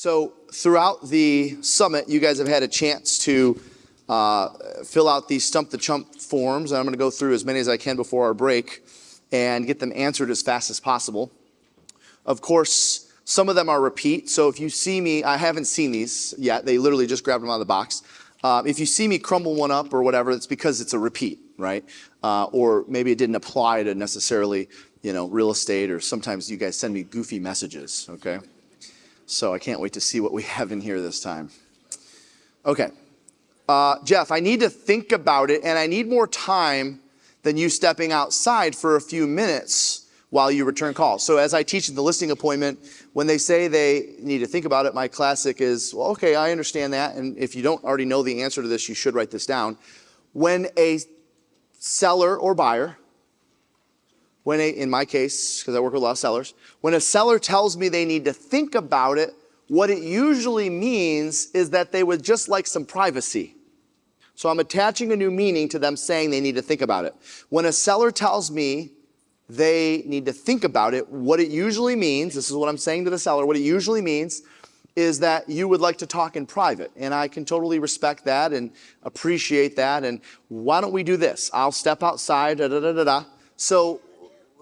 So throughout the summit, you guys have had a chance to fill out these Stump the Chump forms, and I'm going to go through as many as I can before our break and get them answered as fast as possible. Of course, some of them are repeat, so if you see me, I haven't seen these yet. They literally just grabbed them out of the box. If you see me crumble one up or whatever, it's because it's a repeat, right? Or maybe it didn't apply to necessarily, real estate, or sometimes you guys send me goofy messages, okay? So I can't wait to see what we have in here this time. Okay. Jeff, I need to think about it, and I need more time than you stepping outside for a few minutes while you return calls. So as I teach in the listing appointment, when they say they need to think about it, my classic is, well, okay, I understand that. And if you don't already know the answer to this, you should write this down. When a seller or buyer, in my case, because I work with a lot of sellers, when a seller tells me they need to think about it, what it usually means is that they would just like some privacy. So I'm attaching a new meaning to them saying they need to think about it. When a seller tells me they need to think about it, what it usually means, this is what I'm saying to the seller, what it usually means is that you would like to talk in private. And I can totally respect that and appreciate that. And why don't we do this? I'll step outside,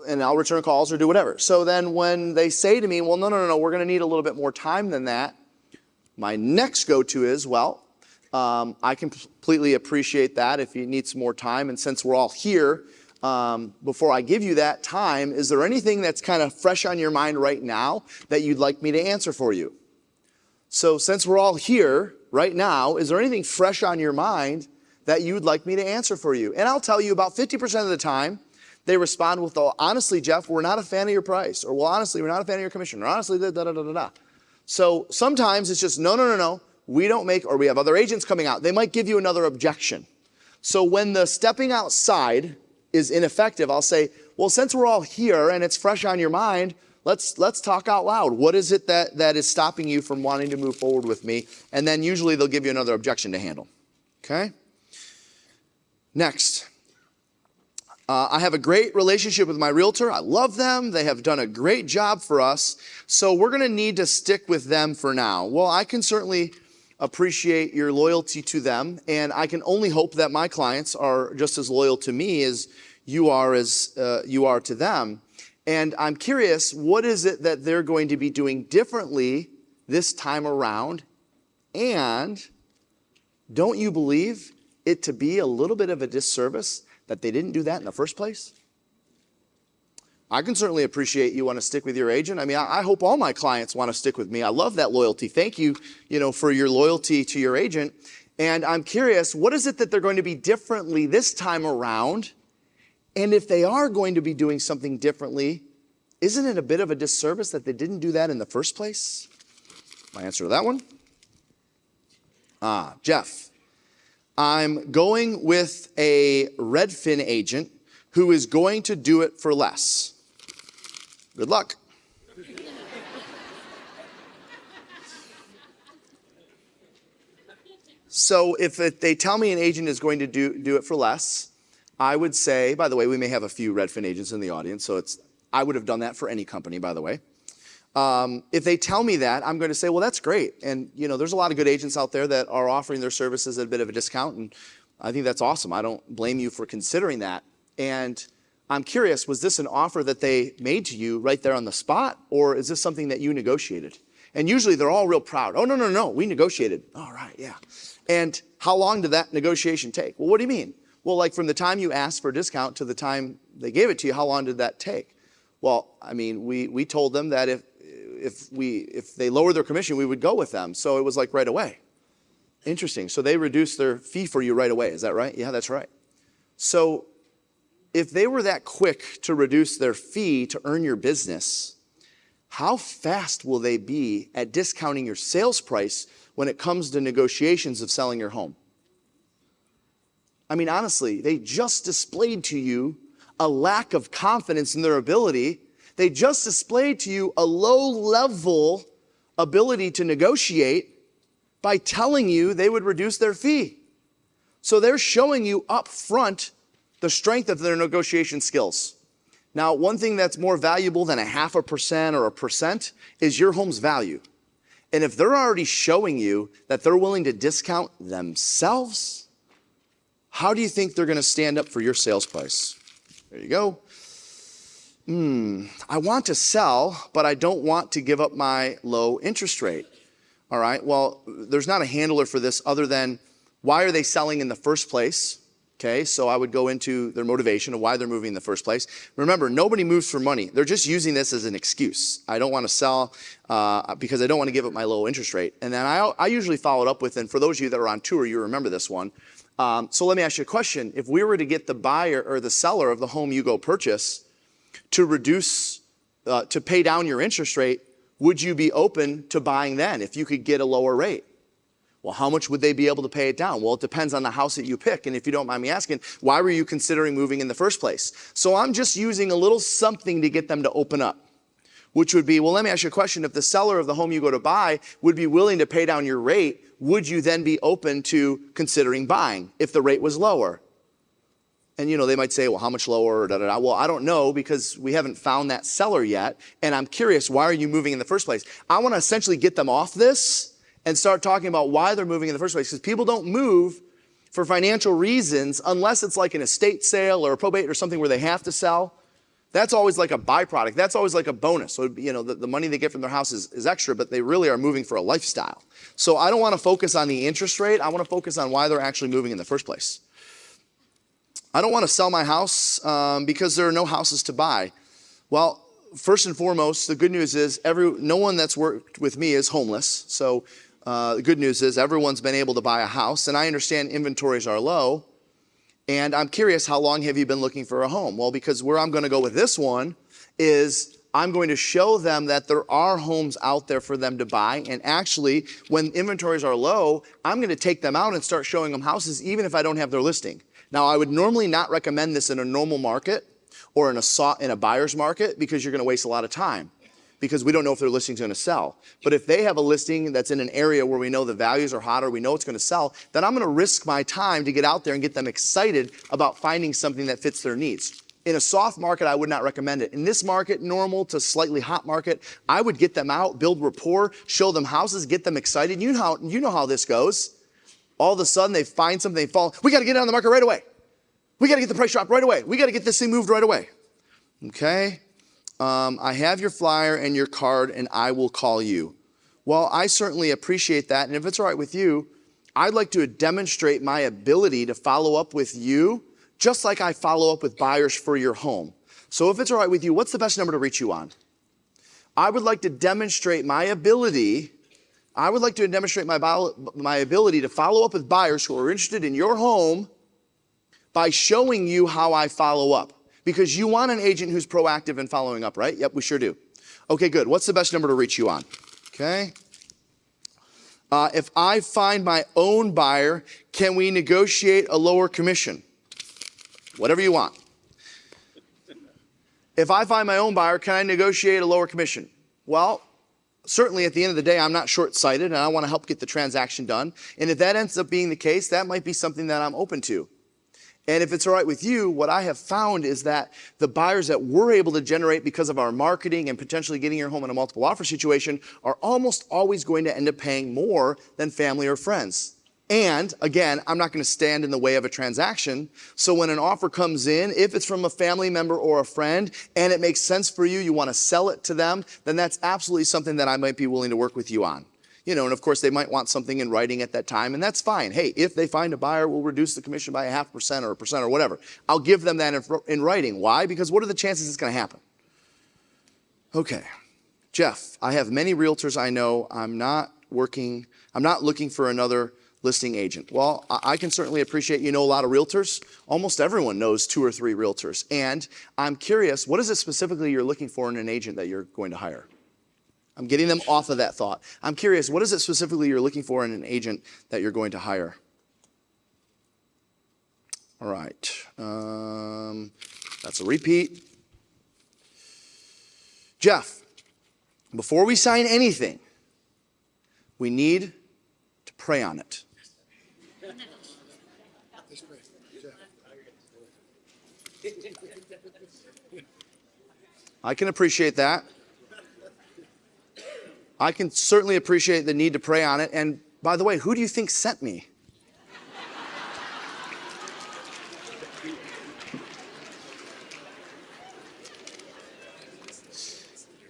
and I'll return calls or do whatever. So then when they say to me, well, no, we're going to need a little bit more time than that, my next go-to is, well, I completely appreciate that if you need some more time. And since we're all here, before I give you that time, is there anything that's kind of fresh on your mind right now that you'd like me to answer for you? So since we're all here right now, is there anything fresh on your mind that you'd like me to answer for you? And I'll tell you about 50% of the time, they respond with, oh, honestly, Jeff, we're not a fan of your price. Or, well, honestly, we're not a fan of your commission. Or, honestly, da-da-da-da-da. So sometimes it's just, no. We don't make, or we have other agents coming out. They might give you another objection. So when the stepping outside is ineffective, I'll say, well, since we're all here and it's fresh on your mind, let's talk out loud. What is it that is stopping you from wanting to move forward with me? And then usually they'll give you another objection to handle. Okay? Next. I have a great relationship with my realtor. I love them. They have done a great job for us. So we're going to need to stick with them for now. Well, I can certainly appreciate your loyalty to them. And I can only hope that my clients are just as loyal to me as you are to them. And I'm curious, what is it that they're going to be doing differently this time around? And don't you believe it to be a little bit of a disservice that they didn't do that in the first place? I can certainly appreciate you want to stick with your agent. I mean, I hope all my clients want to stick with me. I love that loyalty. Thank you, for your loyalty to your agent. And I'm curious, what is it that they're going to be differently this time around? And if they are going to be doing something differently, isn't it a bit of a disservice that they didn't do that in the first place? My answer to that one? Jeff. I'm going with a Redfin agent who is going to do it for less. Good luck. So if they tell me an agent is going to do it for less, I would say, by the way, we may have a few Redfin agents in the audience, so I would have done that for any company, by the way. If they tell me that, I'm going to say, well, that's great. And, there's a lot of good agents out there that are offering their services at a bit of a discount. And I think that's awesome. I don't blame you for considering that. And I'm curious, was this an offer that they made to you right there on the spot? Or is this something that you negotiated? And usually they're all real proud. Oh, no, we negotiated. All right, yeah. And how long did that negotiation take? Well, what do you mean? Well, like from the time you asked for a discount to the time they gave it to you, how long did that take? Well, I mean, we told them that if they lowered their commission, we would go with them. So it was like right away. Interesting. So they reduced their fee for you right away. Is that right? Yeah, that's right. So if they were that quick to reduce their fee to earn your business, how fast will they be at discounting your sales price when it comes to negotiations of selling your home? I mean, honestly, they just displayed to you a lack of confidence in their ability. They just displayed to you a low-level ability to negotiate by telling you they would reduce their fee. So they're showing you up front the strength of their negotiation skills. Now, one thing that's more valuable than 0.5% or 1% is your home's value. And if they're already showing you that they're willing to discount themselves, how do you think they're going to stand up for your sales price? There you go. I want to sell, but I don't want to give up my low interest rate. All right, well, there's not a handler for this other than why are they selling in the first place? Okay, so I would go into their motivation of why they're moving in the first place. Remember, nobody moves for money. They're just using this as an excuse. I don't want to sell because I don't want to give up my low interest rate. And then I usually follow it up with, and for those of you that are on tour, you remember this one. So let me ask you a question. If we were to get the buyer or the seller of the home you go purchase to reduce, to pay down your interest rate, would you be open to buying then if you could get a lower rate? Well, how much would they be able to pay it down? Well, it depends on the house that you pick. And if you don't mind me asking, why were you considering moving in the first place? So I'm just using a little something to get them to open up, which would be, well, let me ask you a question. If the seller of the home you go to buy would be willing to pay down your rate, would you then be open to considering buying if the rate was lower? And, they might say, well, how much lower? Well, I don't know because we haven't found that seller yet. And I'm curious, why are you moving in the first place? I want to essentially get them off this and start talking about why they're moving in the first place. Because people don't move for financial reasons unless it's like an estate sale or a probate or something where they have to sell. That's always like a byproduct. That's always like a bonus. So, the money they get from their house is extra, but they really are moving for a lifestyle. So I don't want to focus on the interest rate. I want to focus on why they're actually moving in the first place. I don't want to sell my house because there are no houses to buy. Well, first and foremost, the good news is no one that's worked with me is homeless. So the good news is everyone's been able to buy a house, and I understand inventories are low. And I'm curious, how long have you been looking for a home? Well, because where I'm going to go with this one is I'm going to show them that there are homes out there for them to buy. And actually, when inventories are low, I'm going to take them out and start showing them houses even if I don't have their listing. Now, I would normally not recommend this in a normal market or in a buyer's market because you're going to waste a lot of time because we don't know if their listing's going to sell. But if they have a listing that's in an area where we know the values are hot or we know it's going to sell, then I'm going to risk my time to get out there and get them excited about finding something that fits their needs. In a soft market, I would not recommend it. In this market, normal to slightly hot market, I would get them out, build rapport, show them houses, get them excited. You know how this goes. All of a sudden, they find something, they fall. We got to get it on the market right away. We got to get the price dropped right away. We got to get this thing moved right away. Okay? I have your flyer and your card, and I will call you. Well, I certainly appreciate that. And if it's all right with you, I'd like to demonstrate my ability to follow up with you, just like I follow up with buyers for your home. So if it's all right with you, what's the best number to reach you on? I would like to demonstrate my ability to follow up with buyers who are interested in your home by showing you how I follow up. Because you want an agent who's proactive in following up, right? Yep, we sure do. Okay, good. What's the best number to reach you on? Okay. If I find my own buyer, can we negotiate a lower commission? Whatever you want. If I find my own buyer, can I negotiate a lower commission? Well, certainly at the end of the day, I'm not short-sighted and I want to help get the transaction done. And if that ends up being the case, that might be something that I'm open to. And if it's all right with you, what I have found is that the buyers that we're able to generate because of our marketing and potentially getting your home in a multiple offer situation are almost always going to end up paying more than family or friends. And again, I'm not going to stand in the way of a transaction. So when an offer comes in, if it's from a family member or a friend and it makes sense for you, you want to sell it to them, then that's absolutely something that I might be willing to work with you on. And of course, they might want something in writing at that time, and that's fine. Hey, if they find a buyer, we'll reduce the commission by 0.5% or 1% or whatever. I'll give them that in writing. Why? Because what are the chances it's going to happen? Okay. Jeff, I have many realtors I know. I'm not looking for another listing agent. Well, I can certainly appreciate you know a lot of realtors. Almost everyone knows 2 or 3 realtors. And I'm curious, what is it specifically you're looking for in an agent that you're going to hire? I'm getting them off of that thought. I'm curious, what is it specifically you're looking for in an agent that you're going to hire? All right. That's a repeat. Jeff, before we sign anything, we need to pray on it. I can appreciate that. I can certainly appreciate the need to pray on it. And by the way, who do you think sent me?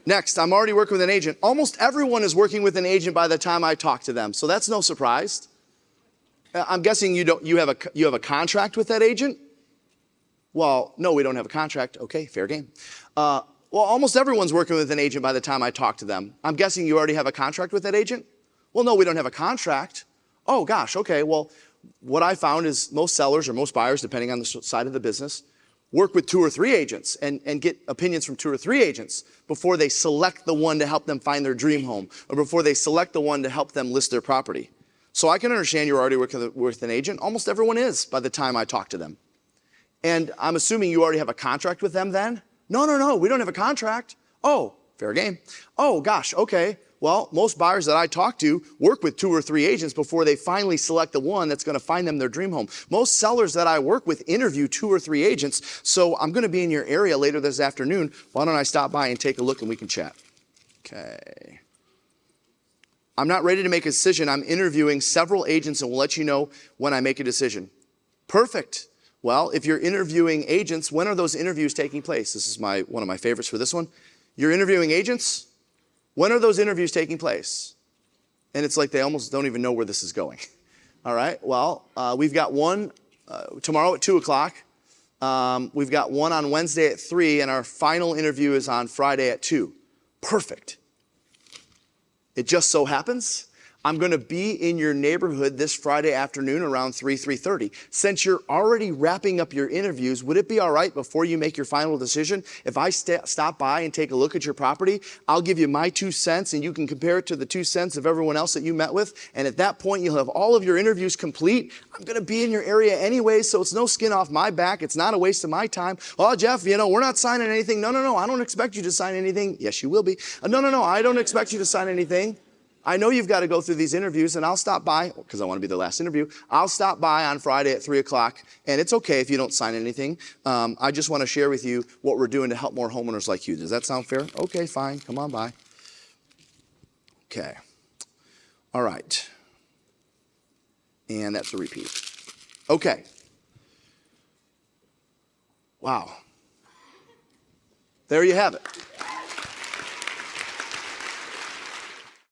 Next, I'm already working with an agent. Almost everyone is working with an agent by the time I talk to them, so that's no surprise. I'm guessing you have a contract with that agent? Well, no, we don't have a contract. Okay, fair game. Well, almost everyone's working with an agent by the time I talk to them. I'm guessing you already have a contract with that agent? Well, no, we don't have a contract. Oh gosh, okay. Well, what I found is most sellers or most buyers, depending on the side of the business, work with 2 or 3 agents and get opinions from 2 or 3 agents before they select the one to help them find their dream home or before they select the one to help them list their property. So I can understand you're already working with an agent. Almost everyone is by the time I talk to them. And I'm assuming you already have a contract with them then? No, we don't have a contract. Oh, fair game. Oh gosh, okay. Well, most buyers that I talk to work with 2 or 3 agents before they finally select the one that's going to find them their dream home. Most sellers that I work with interview 2 or 3 agents, so I'm going to be in your area later this afternoon. Why don't I stop by and take a look and we can chat? Okay. I'm not ready to make a decision. I'm interviewing several agents and we'll let you know when I make a decision. Perfect. Well, if you're interviewing agents, when are those interviews taking place? This is one of my favorites for this one. You're interviewing agents? When are those interviews taking place? And it's like they almost don't even know where this is going. All right, well, we've got one tomorrow at 2 o'clock. We've got one on Wednesday at 3, and our final interview is on Friday at 2. Perfect. It just so happens I'm going to be in your neighborhood this Friday afternoon around 3:30. Since you're already wrapping up your interviews, would it be all right before you make your final decision if I stop by and take a look at your property? I'll give you my 2 cents and you can compare it to the 2 cents of everyone else that you met with. And at that point, you'll have all of your interviews complete. I'm going to be in your area anyway, so it's no skin off my back. It's not a waste of my time. Oh, Jeff, we're not signing anything. No, I don't expect you to sign anything. Yes, you will be. No, I don't expect you to sign anything. I know you've got to go through these interviews, and I'll stop by, because I want to be the last interview. I'll stop by on Friday at 3 o'clock, and it's okay if you don't sign anything. I just want to share with you what we're doing to help more homeowners like you. Does that sound fair? Okay, fine. Come on by. Okay. All right. And that's a repeat. Okay. Wow. There you have it.